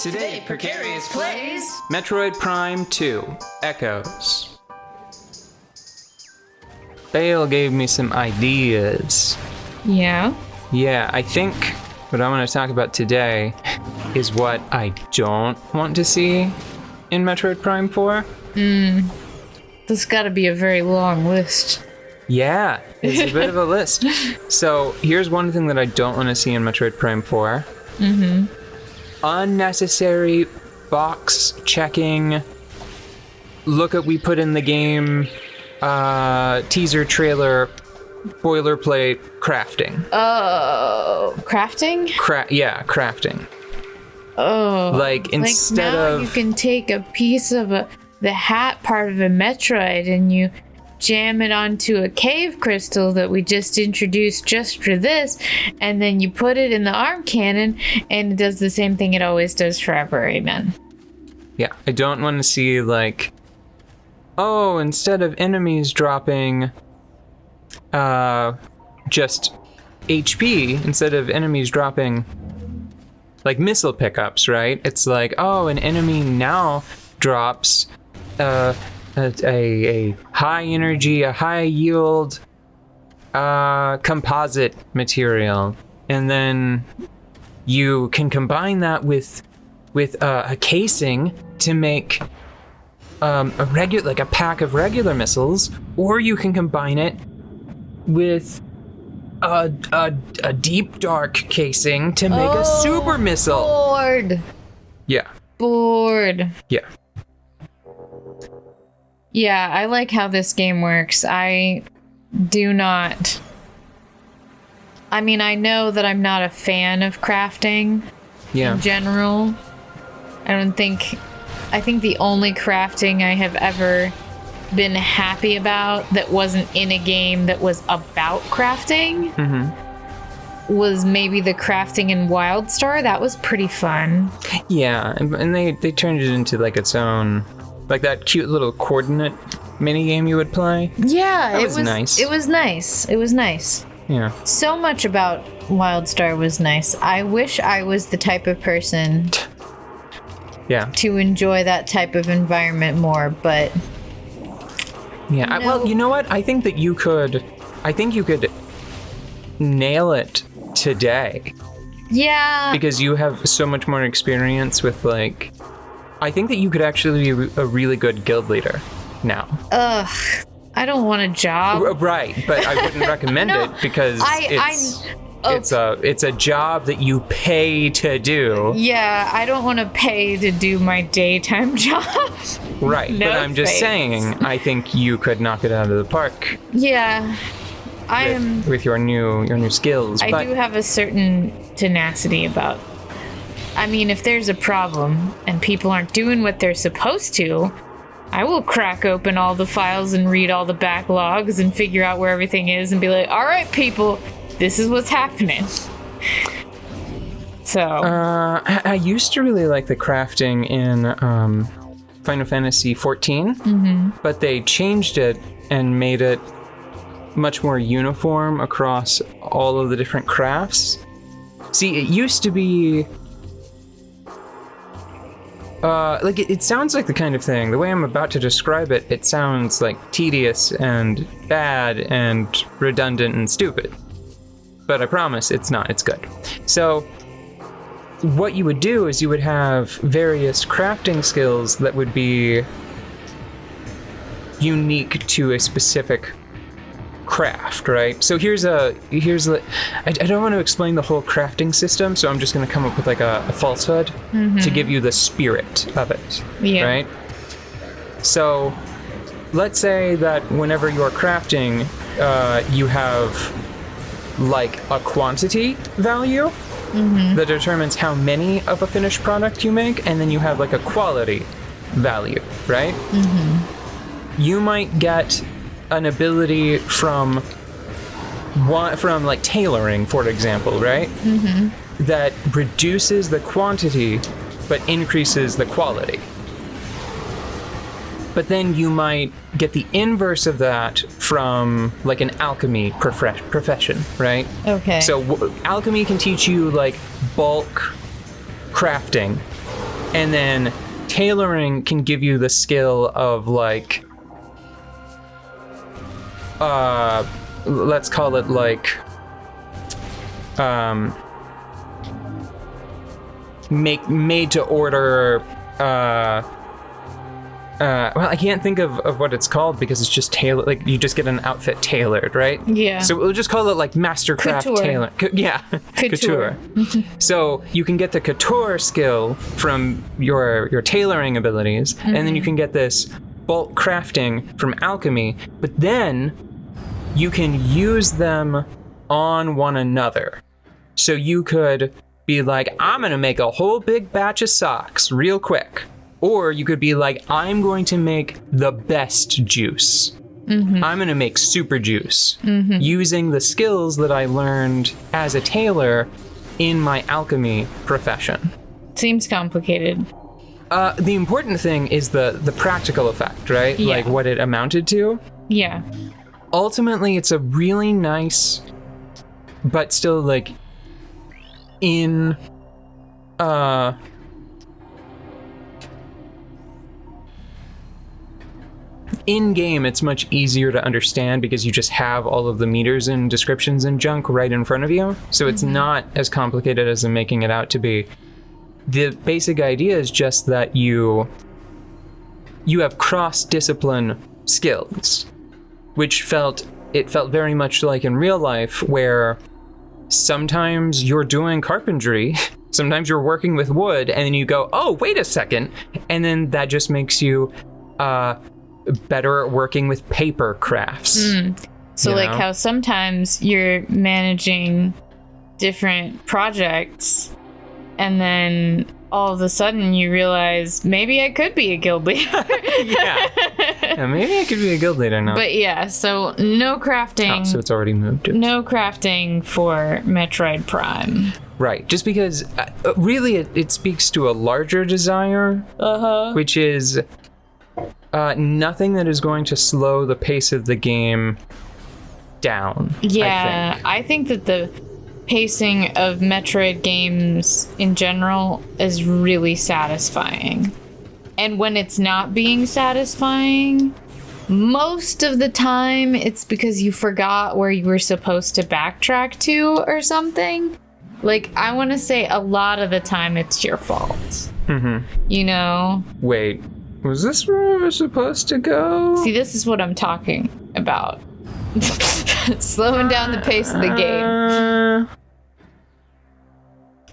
Today, Precarious plays Metroid Prime 2 Echoes. Bale gave me some ideas. Yeah? Yeah, I think what I want to talk about today is what I don't want to see in Metroid Prime 4. This gotta be a very long list. Yeah, it's a bit of a list. So here's one thing that I don't want to see in Metroid Prime 4. Unnecessary box checking. Look at we put in the game teaser trailer boilerplate crafting. Oh, crafting? Crafting. Oh. Like instead now of you can take a piece of the hat part of a Metroid and you jam it onto a cave crystal that we just introduced just for this, and then you put it in the arm cannon and it does the same thing it always does forever. Amen. Yeah, I don't want to see like, oh, instead of enemies dropping just HP, instead of enemies dropping like missile pickups, right? It's like, oh, an enemy now drops a high energy, a high yield composite material, and then you can combine that with a casing to make a pack of regular missiles, or you can combine it with a deep dark casing to make a super missile. Bored. Yeah. Yeah. Yeah, I like how this game works. I know that I'm not a fan of crafting in general. I think the only crafting I have ever been happy about that wasn't in a game that was about crafting was maybe the crafting in WildStar. That was pretty fun. Yeah, and they turned it into like its own, like that cute little coordinate mini game you would play. Yeah, it was nice. It was nice. Yeah. So much about WildStar was nice. I wish I was the type of person to enjoy that type of environment more, but yeah. no. Well, you know what? I think you could nail it today. Yeah. Because you have so much more experience with like, I think that you could actually be a really good guild leader now. Ugh, I don't want a job. Right, but I wouldn't recommend it because it's a job that you pay to do. Yeah, I don't want to pay to do my daytime job. Right, No but I'm just thanks. saying, I think you could knock it out of the park. Yeah, with your new skills. I do have a certain tenacity about. I mean, if there's a problem and people aren't doing what they're supposed to, I will crack open all the files and read all the backlogs and figure out where everything is and be like, all right, people, this is what's happening. So. I used to really like the crafting in Final Fantasy XIV, but they changed it and made it much more uniform across all of the different crafts. See, it used to be it sounds like the kind of thing, the way I'm about to describe it, it sounds like tedious and bad and redundant and stupid. But I promise it's not, it's good. So what you would do is you would have various crafting skills that would be unique to a specific craft, right? So here's I don't want to explain the whole crafting system, so I'm just going to come up with like a falsehood to give you the spirit of it, right? So let's say that whenever you're crafting, you have like a quantity value that determines how many of a finished product you make, and then you have like a quality value, right? You might get an ability from like tailoring, for example, right? That reduces the quantity but increases the quality. But then you might get the inverse of that from like an alchemy profession, right? Okay. So alchemy can teach you like bulk crafting And then tailoring can give you the skill of like, let's call it like, made to order, well, I can't think of what it's called because it's just tailored. Like you just get an outfit tailored, right? Yeah. So we'll just call it like Mastercraft tailor. Yeah. Couture. So you can get the couture skill from your tailoring abilities, and then you can get this bulk crafting from Alchemy. But then you can use them on one another. So you could be like, I'm gonna make a whole big batch of socks real quick. Or you could be like, I'm going to make the best juice. I'm going to make super juice using the skills that I learned as a tailor in my alchemy profession. Seems complicated. The important thing is the practical effect, right? Yeah. Like what it amounted to. Yeah. Ultimately, it's a really nice, but still like in game, it's much easier to understand because you just have all of the meters and descriptions and junk right in front of you. So it's not as complicated as I'm making it out to be. The basic idea is just that you have cross-discipline skills, which felt very much like in real life, where sometimes you're doing carpentry, sometimes you're working with wood, and then you go, oh, wait a second, and then that just makes you better at working with paper crafts. So like how sometimes you're managing different projects and then all of a sudden you realize maybe I could be a guild leader. Yeah, maybe I could be a guild leader now. But yeah, so no crafting. Oh, so it's already moved. No crafting for Metroid Prime. Right, just because really it speaks to a larger desire, which is nothing that is going to slow the pace of the game down. Yeah, I think that the pacing of Metroid games in general is really satisfying. And when it's not being satisfying, most of the time it's because you forgot where you were supposed to backtrack to or something. Like, I want to say a lot of the time it's your fault. You know? Wait. Was this where I was supposed to go? See, this is what I'm talking about. Slowing down the pace of the game.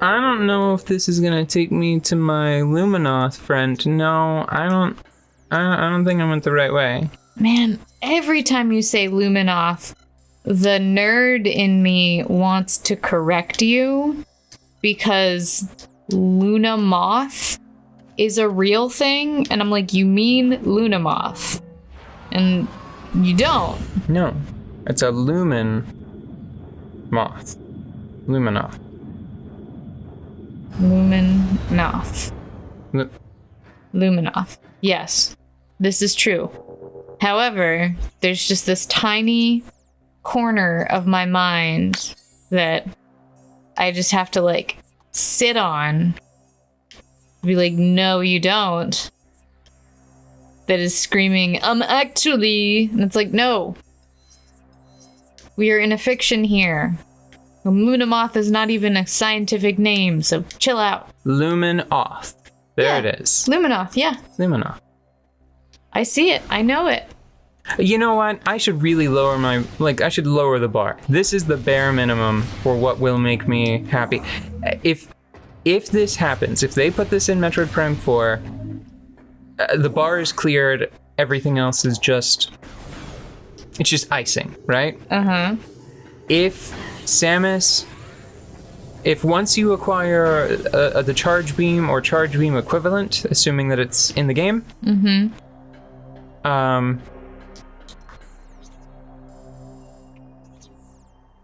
I don't know if this is gonna take me to my Luminoth friend. No, I don't think I went the right way. Man, every time you say Luminoth, the nerd in me wants to correct you because Luna Moth is a real thing, and I'm like, you mean Luna Moth, and you don't. No, it's a Lumin Moth. Luminoth. Luminoth. Luminoth. Yes, this is true. However, there's just this tiny corner of my mind that I just have to like sit on. Be like, no, you don't. That is screaming, actually. And it's like, no. We are in a fiction here. Luminoth is not even a scientific name, so chill out. Luminoth. There it is. Luminoth, yeah. Luminoth. I see it. I know it. You know what? I should really lower I should lower the bar. This is the bare minimum for what will make me happy. If this happens, if they put this in Metroid Prime 4, the bar is cleared, everything else is just icing, right? If Samus, once you acquire the charge beam or charge beam equivalent, assuming that it's in the game,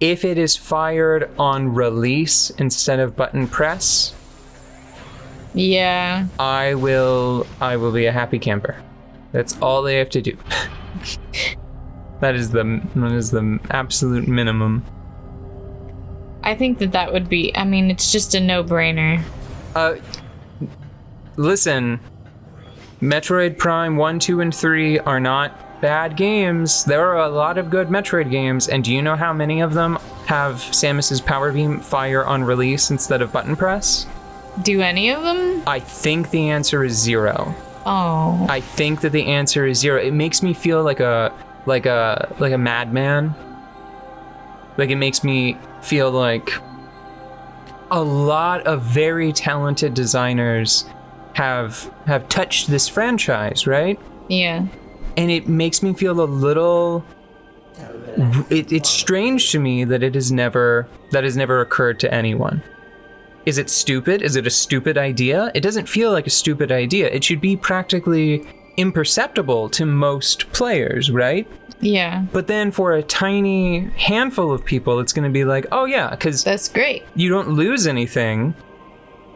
if it is fired on release instead of button press, yeah, I will be a happy camper. That's all they have to do. That is the absolute minimum. I think that would be, I mean, it's just a no-brainer. listen, Metroid Prime 1, 2, and 3 are not bad games. There are a lot of good Metroid games, and do you know how many of them have Samus's Power Beam fire on release instead of button press? Do any of them? I think the answer is 0. Oh. I think that the answer is 0. It makes me feel like a madman. Like, it makes me feel like a lot of very talented designers have touched this franchise, right? Yeah. And it makes me feel a little... It's strange to me that that has never occurred to anyone. Is it stupid? Is it a stupid idea? It doesn't feel like a stupid idea. It should be practically imperceptible to most players, right? Yeah. But then for a tiny handful of people, it's going to be like, oh yeah, because that's great. You don't lose anything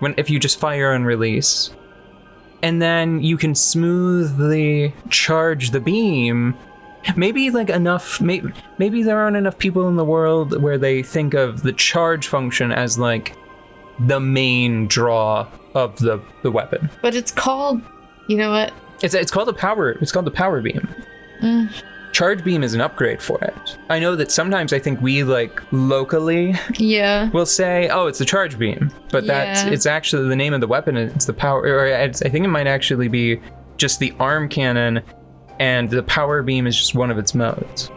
if you just fire and release. And then you can smoothly charge the beam. Maybe like enough, maybe there aren't enough people in the world where they think of the charge function as like the main draw of the weapon. But it's called, you know what? It's called the power beam. Charge beam is an upgrade for it. I know that sometimes I think we like locally will say, oh, it's the charge beam, but it's actually the name of the weapon. It's the power, or I think it might actually be just the arm cannon, and the power beam is just one of its modes.